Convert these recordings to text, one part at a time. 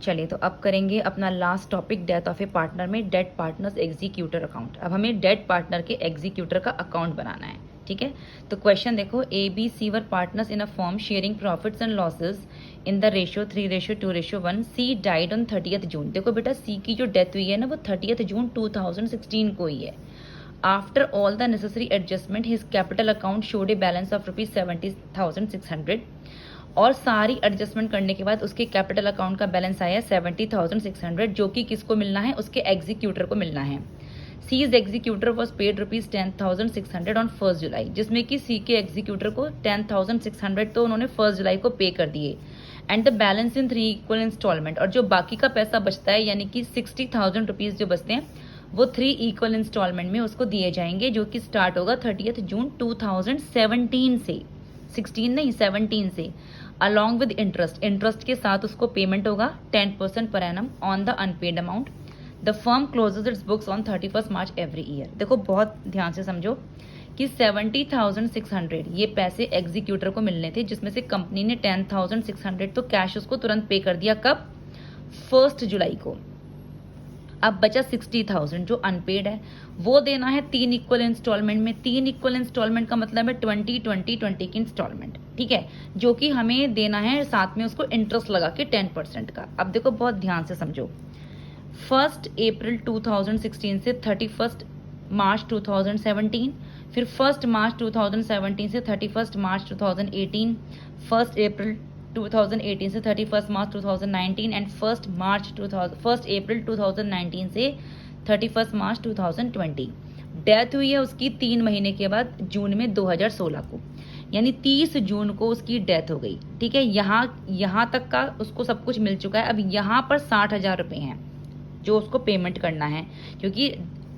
चलिए तो अब करेंगे अपना last topic death of a partner में डेड पार्टनर्स एग्जीक्यूटर अकाउंट। अब हमें डेड पार्टनर के एग्जीक्यूटर का अकाउंट बनाना है, ठीक है। तो क्वेश्चन देखो, A B C were partners in a firm sharing profits and losses in the ratio 3:2:1। C died on 30th June. देखो बेटा, सी की जो डेथ हुई है ना वो 30th जून 2016 को ही है। After all the necessary adjustment his capital account showed a balance of ₹70,600 और सारी एडजस्टमेंट करने के बाद उसके कैपिटल अकाउंट का बैलेंस आया 70,600, जो कि किसको मिलना है, उसके एग्जीक्यूटर को मिलना है। C's executor was paid ₹10,600 on 1 July, जिसमें कि सी के एग्जीक्यूटर को 10,600 तो उन्होंने 1 जुलाई को पे कर दिए। And the balance in 3 equal instalment, और जो बाकी का पैसा बचता है यानी कि 60,000 रुपीज जो बचते हैं वो 3 इक्वल इंस्टॉलमेंट में उसको दिए जाएंगे, जो कि स्टार्ट होगा 30th जून 2017 से, 16 नहीं 17 से, अलॉन्ग विद इंटरेस्ट। इंटरेस्ट के साथ उसको पेमेंट होगा 10% per annum on the unpaid amount. The firm closes its books on 31 March every year. देखो बहुत ध्यान से समझो कि 70,600 ये पैसे एग्जीक्यूटर को मिलने थे, जिसमें से कंपनी ने 10,600 तो कैश उसको तुरंत पे कर दिया। कब? 1 जुलाई को। अब बचा 60,000 जो अनपेड है, वो देना है 3 इक्वल इंस्टॉलमेंट में। 3 इक्वल इंस्टॉलमेंट का मतलब है 20 की इंस्टॉलमेंट, ठीक है, जो कि हमें देना है साथ में उसको इंटरेस्ट लगा के 10% का। अब देखो बहुत ध्यान से समझो, 1 अप्रैल 2016 से 31 मार्च 2017, फिर 1 मार्च 2017 से 31 मार्च 2018, 1 अप्रैल 2018 से 31 मार्च 2019 एंड 1 अप्रैल 2019 से 31 मार्च 2020। डेथ हुई है उसकी 3 महीने के बाद जून में 2016 को, यानी 30 जून को उसकी डेथ हो गई, ठीक है। यहाँ तक का उसको सब कुछ मिल चुका है। अब यहाँ पर 60,000 रुपये हैं जो उसको पेमेंट करना है, क्योंकि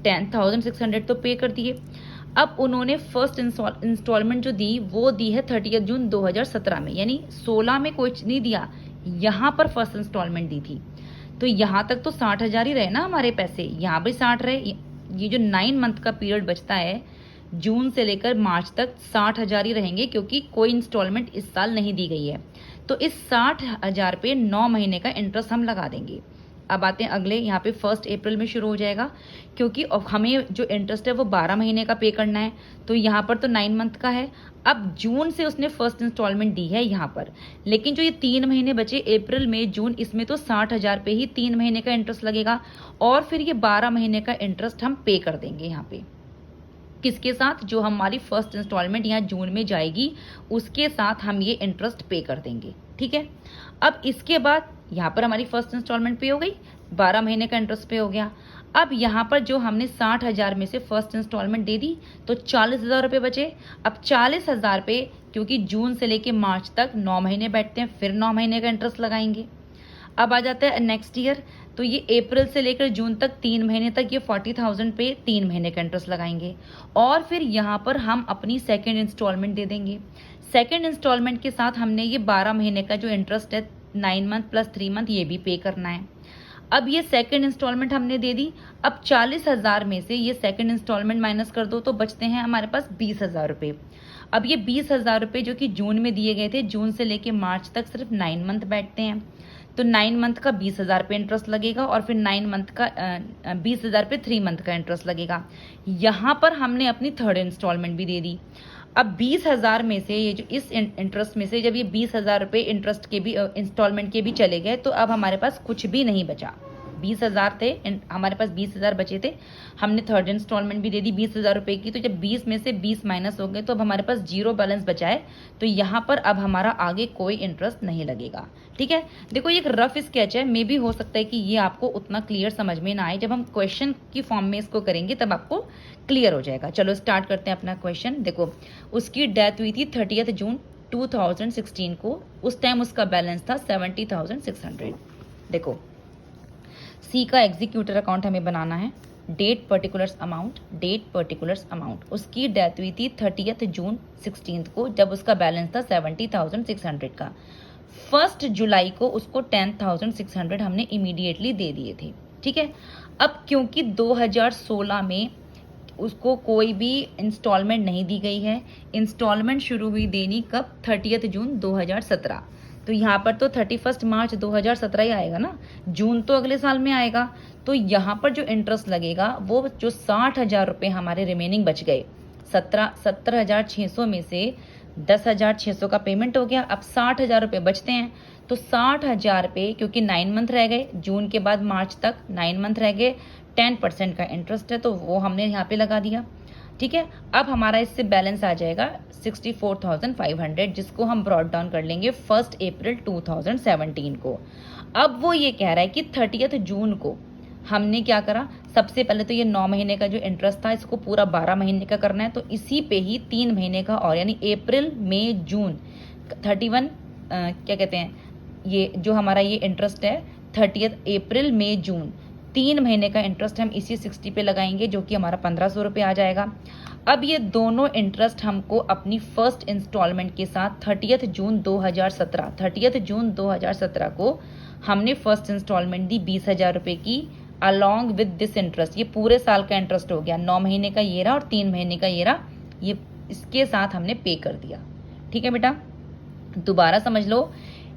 10,600 तो पे कर दिए। अब उन्होंने फर्स्ट इंस्टॉलमेंट जो दी वो दी है 30 जून 2017 में, यानी 16 में कुछ नहीं दिया, यहाँ पर फर्स्ट इंस्टॉलमेंट दी थी। तो यहाँ तक तो 60,000 ही रहे ना हमारे पैसे, यहाँ भी 60 रहे। ये जो 9 मंथ का पीरियड बचता है जून से लेकर मार्च तक 60,000 ही रहेंगे, क्योंकि कोई इंस्टॉलमेंट इस साल नहीं दी गई है। तो इस 60,000 पे 9 महीने का इंटरेस्ट हम लगा देंगे। अब आते हैं अगले, यहाँ पे 1 अप्रैल में शुरू हो जाएगा, क्योंकि हमें जो इंटरेस्ट है वो 12 महीने का पे करना है। तो यहाँ पर तो 9 मंथ का है। अब जून से उसने फर्स्ट इंस्टॉलमेंट दी है यहाँ पर, लेकिन जो ये 3 महीने बचे अप्रैल में जून, इसमें तो 60,000 पे ही 3 महीने का इंटरेस्ट लगेगा, और फिर ये 12 महीने का इंटरेस्ट हम पे कर देंगे यहाँ पे। किसके साथ? जो हमारी फर्स्ट इंस्टॉलमेंट यहाँ जून में जाएगी उसके साथ हम ये इंटरेस्ट पे कर देंगे, ठीक है। अब इसके बाद यहाँ पर हमारी फर्स्ट इंस्टॉलमेंट पे हो गई, 12 महीने का इंटरेस्ट पे हो गया। अब यहाँ पर जो हमने 60,000 में से फर्स्ट इंस्टॉलमेंट दे दी तो 40,000 रुपये बचे। अब 40,000 पे, क्योंकि जून से लेके मार्च तक 9 महीने बैठते हैं, फिर 9 महीने का इंटरेस्ट लगाएंगे। अब आ जाता है नेक्स्ट ईयर, तो ये अप्रैल से लेकर जून तक 3 महीने तक ये 40,000 पे 3 महीने का इंटरेस्ट लगाएंगे, और फिर यहाँ पर हम अपनी सेकेंड इंस्टॉलमेंट दे देंगे। सेकेंड इंस्टॉलमेंट के साथ हमने ये 12 महीने का जो इंटरेस्ट है 9 मंथ प्लस 3 मंथ ये भी पे करना है। अब ये सेकेंड इंस्टॉलमेंट हमने दे दी। अब 40,000 में से ये सेकेंड इंस्टॉलमेंट माइनस कर दो तो बचते हैं हमारे पास 20,000 रुपये। अब ये 20,000 रुपये जो कि जून में दिए गए थे, जून से लेके मार्च तक सिर्फ 9 मंथ बैठते हैं, तो 9 मंथ का 20,000 पे इंटरेस्ट लगेगा, और फिर 9 मंथ का 20,000 पे 3 मंथ का इंटरेस्ट लगेगा। यहाँ पर हमने अपनी थर्ड इंस्टॉलमेंट भी दे दी। अब 20,000 में से ये जो इस इंटरेस्ट में से जब ये 20,000 रुपये इंटरेस्ट के भी इंस्टॉलमेंट के भी चले गए, तो अब हमारे पास कुछ भी नहीं बचा। 20,000 थे हमारे पास, 20,000 बचे थे, हमने थर्ड इंस्टॉलमेंट भी दे दी 20,000 रुपये की। तो जब 20 में से 20 माइनस हो गए तो अब हमारे पास 0 बैलेंस बचा है, तो यहाँ पर अब हमारा आगे कोई इंटरेस्ट नहीं लगेगा, ठीक है। देखो ये एक रफ स्केच है, मे भी हो सकता है कि ये आपको उतना क्लियर समझ में ना आए, जब हम क्वेश्चन की फॉर्म में इसको करेंगे तब आपको क्लियर हो जाएगा। चलो स्टार्ट करते हैं अपना क्वेश्चन। देखो उसकी डेथ हुई थी 30 जून 2016 को, उस टाइम उसका बैलेंस था 70,600। देखो सी का एग्जीक्यूटर अकाउंट हमें बनाना है। डेट पर्टिकुलर्स अमाउंट, उसकी डेथ हुई थी 30 जून 16 को, जब उसका बैलेंस था 70,600 का। 1 जुलाई को उसको 10,600 हमने इमीडिएटली दे दिए थे, ठीक है। अब क्योंकि 2016 में उसको कोई भी इंस्टॉलमेंट नहीं दी गई है, इंस्टॉलमेंट शुरू हुई देनी कब? 30 जून 2017। तो यहाँ पर तो 31 मार्च 2017 ही आएगा ना, जून तो अगले साल में आएगा। तो यहाँ पर जो इंटरेस्ट लगेगा वो जो 60,000 रुपये हमारे रिमेनिंग बच गए, 17,600 में से 10,600 का पेमेंट हो गया, अब 60,000 रुपये बचते हैं। तो 60,000 रुपये, क्योंकि 9 मंथ रह गए, जून के बाद मार्च तक 9 मंथ रह गए, 10% का इंटरेस्ट है तो वो हमने यहाँ पे लगा दिया। ठीक है, अब हमारा इससे बैलेंस आ जाएगा 64,500, जिसको हम ब्रॉड डाउन कर लेंगे 1 अप्रैल 2017 को। अब वो ये कह रहा है कि 30 जून को हमने क्या करा, सबसे पहले तो ये 9 महीने का जो इंटरेस्ट था इसको पूरा 12 महीने का करना है, तो इसी पे ही 3 महीने का और, यानी अप्रैल मई जून 31 क्या कहते हैं, ये जो हमारा ये इंटरेस्ट है 30 अप्रैल मई जून 3 महीने का इंटरेस्ट हम इसी 60 पे लगाएंगे, जो कि हमारा 1,500 रुपये आ जाएगा। अब ये दोनों इंटरेस्ट हमको अपनी फर्स्ट इंस्टॉलमेंट के साथ 30 जून 2017 को हमने फर्स्ट इंस्टॉलमेंट दी 20,000 रुपये की, अलॉन्ग विद दिस इंटरेस्ट। ये पूरे साल का इंटरेस्ट हो गया, 9 महीने का ये रहा और 3 महीने का ये रहा, ये इसके साथ हमने पे कर दिया। ठीक है बेटा, दोबारा समझ लो,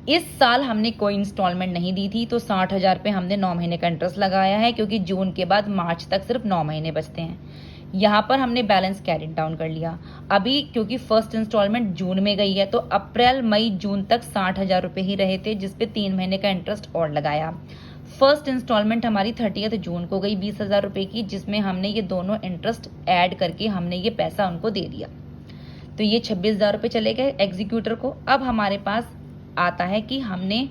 इस साल हमने कोई इंस्टॉलमेंट नहीं दी थी, तो 60,000 रुपये हमने 9 महीने का इंटरेस्ट लगाया है, क्योंकि जून के बाद मार्च तक सिर्फ 9 महीने बचते हैं। यहाँ पर हमने बैलेंस कैरी डाउन कर लिया। अभी क्योंकि फर्स्ट इंस्टॉलमेंट जून में गई है, तो अप्रैल मई जून तक 60,000 रुपये ही रहे थे, जिसपे 3 महीने का इंटरेस्ट और लगाया। फर्स्ट इंस्टॉलमेंट हमारी 30 जून को गई 20,000 रुपये की, जिसमें हमने ये दोनों इंटरेस्ट ऐड करके हमने ये पैसा उनको दे दिया। तो ये 26,000 रुपये चले गए एग्जीक्यूटर को। अब हमारे पास आता है कि हमने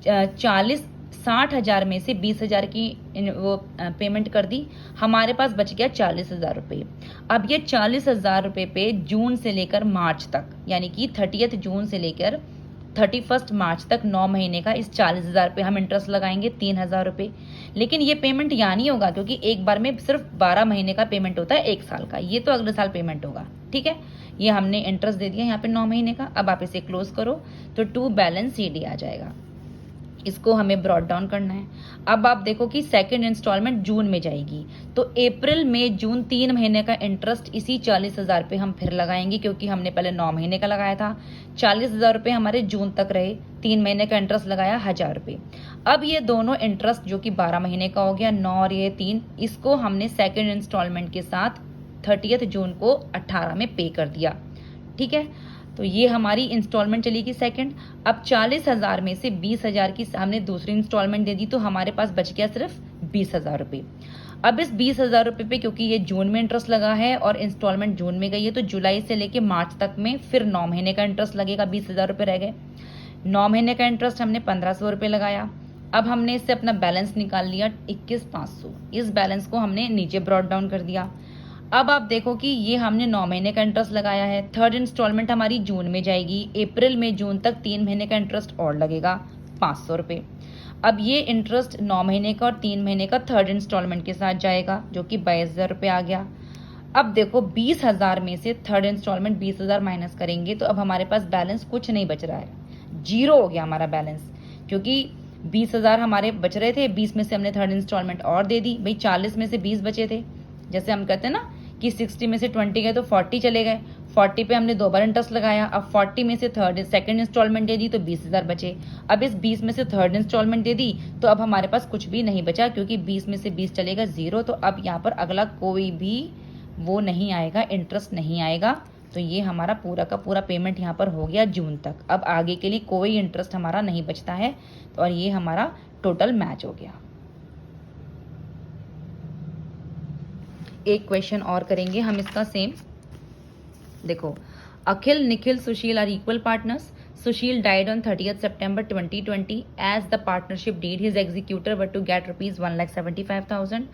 60,000 में से 20,000 की वो पेमेंट कर दी, हमारे पास बच गया 40,000 रुपये। अब ये 40,000 रुपये पे जून से लेकर मार्च तक, यानी कि 30 जून से लेकर 31 मार्च तक 9 महीने का इस 40,000 पे हम इंटरेस्ट लगाएंगे 3,000 रुपये। लेकिन ये पेमेंट यहाँ नहीं होगा, क्योंकि एक बार में सिर्फ 12 महीने का पेमेंट होता है 1 साल का, ये तो अगले साल पेमेंट होगा। ठीक है, ये हमने इंटरेस्ट दे दिया यहाँ पे 9 महीने का। अब आप इसे क्लोज करो तो टू बैलेंस CD आ जाएगा, इसको हमें ब्रॉड डाउन करना है। अब आप देखो कि सेकंड इंस्टॉलमेंट जून में जाएगी, तो अप्रैल मई जून 3 महीने का इंटरेस्ट इसी 40,000 पे हम फिर लगाएंगे, क्योंकि हमने पहले 9 महीने का लगाया था। 40,000 रुपये हमारे जून तक रहे, 3 महीने का इंटरेस्ट लगाया 1,000 रुपये। अब ये दोनों इंटरेस्ट जो कि 12 महीने का हो गया, 9 और ये 3, इसको हमने सेकेंड इंस्टॉलमेंट के साथ 30 जून को 18 में पे कर दिया। ठीक है, तो ये हमारी इंस्टॉलमेंट चलेगी सेकंड। अब 40,000 में से 20,000 की हमने दूसरी इंस्टॉलमेंट दे दी, तो हमारे पास बच गया सिर्फ 20,000 रुपये। अब इस 20,000 रुपये पे, क्योंकि ये जून में इंटरेस्ट लगा है और इंस्टॉलमेंट जून में गई है, तो जुलाई से लेके मार्च तक में फिर 9 महीने का इंटरेस्ट लगेगा, 20,000 रुपये रह गए। 9 महीने का इंटरेस्ट हमने 1,500 रुपये लगाया। अब हमने इससे अपना बैलेंस निकाल लिया 21,500, इस बैलेंस को हमने नीचे ब्रॉड डाउन कर दिया। अब आप देखो कि ये हमने 9 महीने का इंटरेस्ट लगाया है, थर्ड इंस्टॉलमेंट हमारी जून में जाएगी, अप्रैल में जून तक 3 महीने का इंटरेस्ट और लगेगा 500 रुपये। अब ये इंटरेस्ट 9 महीने का और 3 महीने का थर्ड इंस्टॉलमेंट के साथ जाएगा, जो कि 22,000 रुपये आ गया। अब देखो 20,000 में से थर्ड इंस्टॉलमेंट 20,000 माइनस करेंगे, तो अब हमारे पास बैलेंस कुछ नहीं बच रहा है, 0 हो गया हमारा बैलेंस, क्योंकि 20,000 हमारे बच रहे थे, 20 में से हमने थर्ड इंस्टॉलमेंट और दे दी। भाई 40 में से 20 बचे थे, जैसे हम कहते हैं ना कि 60 में से 20 गए तो 40 चले गए, 40 पे हमने 2 बार इंटरेस्ट लगाया। अब 40 में से सेकंड इंस्टॉलमेंट दे दी, तो 20,000 बचे। अब इस 20 में से थर्ड इंस्टॉलमेंट दे दी, तो अब हमारे पास कुछ भी नहीं बचा, क्योंकि 20 में से 20 चलेगा 0। तो अब यहाँ पर अगला कोई भी वो नहीं आएगा, इंटरेस्ट नहीं आएगा। तो ये हमारा पूरा का पूरा पेमेंट यहाँ पर हो गया जून तक। अब आगे के लिए कोई इंटरेस्ट हमारा नहीं बचता है, तो और ये हमारा टोटल मैच हो गया। एक क्वेश्चन और करेंगे हम इसका सेम। देखो, Akhil, Nikhil, Sushil are equal partners. Sushil died on 30th September 2020 as the partnership deed. His executor were to get rupees 1,75,000,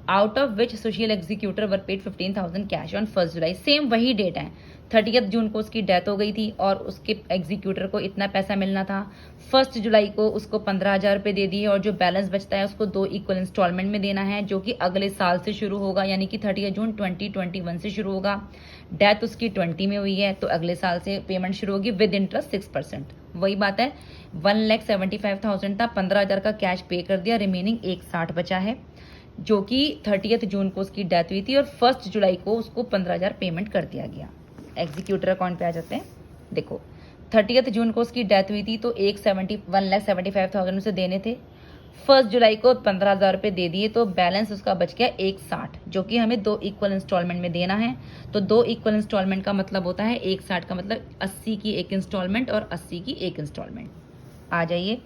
out of which Sushil executor were paid 15,000 cash on 1st July. Same वही date है, 30th जून को उसकी death हो गई थी और उसके executor को इतना पैसा मिलना था। 1 जुलाई को उसको 15,000 रुपये दे दिए और जो बैलेंस बचता है उसको 2 इक्वल इंस्टॉलमेंट में देना है, जो कि अगले साल से शुरू होगा, यानी कि 30 जून 2021 से शुरू होगा। डेथ उसकी 20 में हुई है, तो अगले साल से पेमेंट शुरू होगी विद इंटरेस्ट 6%। वही बात है, 1,75,000 था, 15,000 का कैश पे कर दिया, रिमेनिंग 1,60 बचा है, जो कि 30th जून को उसकी डेथ हुई थी और 1 जुलाई को उसको 15,000 पेमेंट कर दिया गया। एग्जीक्यूटर अकाउंट पे आ जाते हैं। देखो, 30 जून को उसकी डेथ हुई थी तो 1,75,000 उसे देने थे। 1 जुलाई को 15,000 रुपये दे दिए तो बैलेंस उसका बच गया 1,60, जो कि हमें 2 इक्वल इंस्टॉलमेंट में देना है। तो 2 इक्वल इंस्टॉलमेंट का मतलब होता है 1,60 का मतलब 80 की एक इंस्टॉलमेंट और 80 की एक इंस्टॉलमेंट। आ जाइए,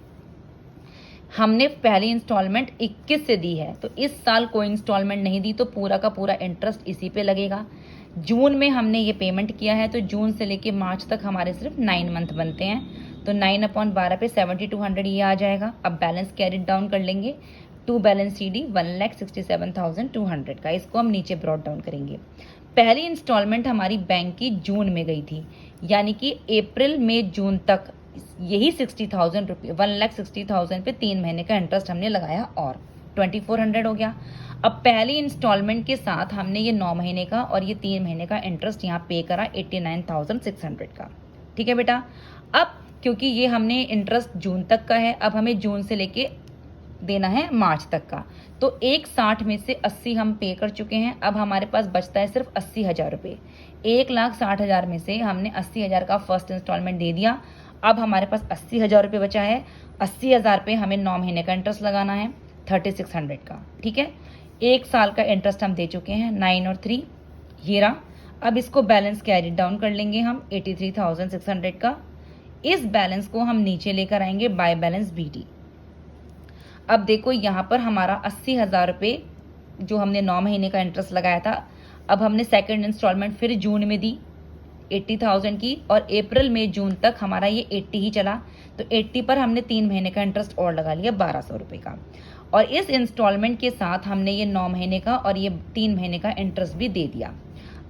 हमने पहली इंस्टॉलमेंट 21 से दी है तो इस साल कोई इंस्टॉलमेंट नहीं दी तो पूरा का पूरा इंटरेस्ट इसी पे लगेगा। जून में हमने ये पेमेंट किया है तो जून से लेके मार्च तक हमारे सिर्फ 9 मंथ बनते हैं तो 9/12 पे 7,200 ये आ जाएगा। अब बैलेंस कैरिड डाउन कर लेंगे टू बैलेंस CD 1,67,200 का, इसको हम नीचे ब्रॉड डाउन करेंगे। पहली इंस्टॉलमेंट हमारी बैंक की जून में गई थी, यानी कि अप्रैल मई जून तक यही 60,000 रुपये 1,60,000 पे 3 महीने का इंटरेस्ट हमने लगाया और 2,400 हो गया। अब पहली इंस्टॉलमेंट के साथ हमने ये 9 महीने का और ये 3 महीने का इंटरेस्ट यहाँ पे करा 89,600 का। ठीक है बेटा, अब क्योंकि ये हमने इंटरेस्ट जून तक का है, अब हमें जून से लेके देना है मार्च तक का, तो 1,60 में से 80 हम पे कर चुके हैं। अब हमारे पास बचता है सिर्फ 80,000 रुपये। 1,60,000 में से हमने 80,000 का फर्स्ट इंस्टॉलमेंट दे दिया। अब हमारे पास 80,000 रुपये बचा है। 80,000 पे हमें 9 महीने का इंटरेस्ट लगाना है 3,600 का। ठीक है, 1 साल का इंटरेस्ट हम दे चुके हैं 9 और 3 ये रहा। अब इसको बैलेंस कैरी डाउन कर लेंगे हम 83,600 का। इस बैलेंस को हम नीचे लेकर आएंगे बाय बैलेंस BD। अब देखो यहाँ पर हमारा 80,000 रुपये जो हमने 9 महीने का इंटरेस्ट लगाया था, अब हमने सेकंड इंस्टॉलमेंट फिर जून में दी 80,000 की और अप्रैल में जून तक हमारा ये 80 ही चला, तो 80 पर हमने 3 महीने का इंटरेस्ट और लगा लिया 1,200 रुपये का। और इस इंस्टॉलमेंट के साथ हमने ये 9 महीने का और ये 3 महीने का इंटरेस्ट भी दे दिया।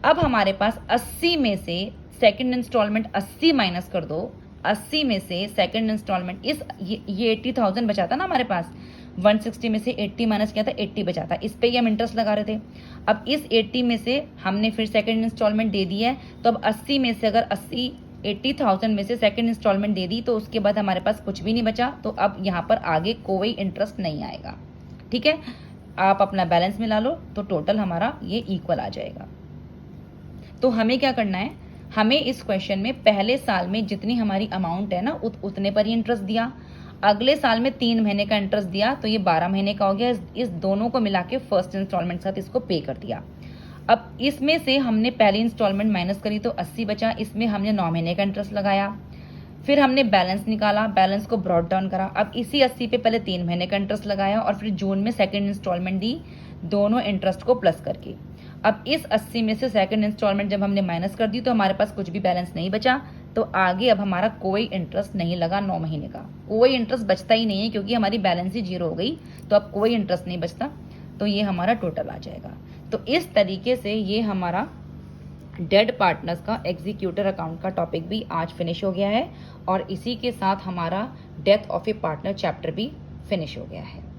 अब हमारे पास 80 में से सेकंड इंस्टॉलमेंट 80 माइनस कर दो, 80 में से सेकंड इंस्टॉलमेंट ये 80,000 बचा था ना हमारे पास, 160 में से 80 माइनस किया था 80 बचा था, इस पे ही हम इंटरेस्ट लगा रहे थे। अब इस 80 में से हमने फिर सेकंड इंस्टॉलमेंट दे दी है, तो अब 80 में से अगर 80,000 में से सेकंड इंस्टॉलमेंट दे दी तो उसके बाद हमारे पास कुछ भी नहीं बचा, तो अब यहाँ पर आगे कोई इंटरेस्ट नहीं आएगा। ठीक है, आप अपना बैलेंस मिला लो तो टोटल हमारा ये इक्वल आ जाएगा। तो हमें क्या करना है, हमें इस क्वेश्चन में पहले साल में जितनी हमारी अमाउंट है ना उतने पर ही इंटरेस्ट दिया, अगले साल में 3 महीने का इंटरेस्ट दिया तो ये 12 महीने का हो गया। इस दोनों को मिला के फर्स्ट इंस्टॉलमेंट के साथ इसको पे कर दिया। अब इसमें से हमने पहली इंस्टॉलमेंट माइनस करी तो 80 बचा, इसमें हमने 9 महीने का इंटरेस्ट लगाया, फिर हमने बैलेंस निकाला, बैलेंस को ब्रॉड डाउन करा। अब इसी 80 पे पहले 3 महीने का इंटरेस्ट लगाया और फिर जून में सेकंड इंस्टॉलमेंट दी, दोनों इंटरेस्ट को प्लस करके। अब इस 80 में से सेकंड इंस्टॉलमेंट जब हमने माइनस कर दी तो हमारे पास कुछ भी बैलेंस नहीं बचा, तो आगे अब हमारा कोई इंटरेस्ट नहीं लगा 9 महीने का, कोई इंटरेस्ट बचता ही नहीं है क्योंकि हमारी बैलेंस ही 0 हो गई, तो अब कोई इंटरेस्ट नहीं बचता, तो ये हमारा टोटल आ जाएगा। तो इस तरीके से ये हमारा डेड पार्टनर्स का एग्जीक्यूटर अकाउंट का टॉपिक भी आज फिनिश हो गया है और इसी के साथ हमारा death of a partner chapter भी फिनिश हो गया है।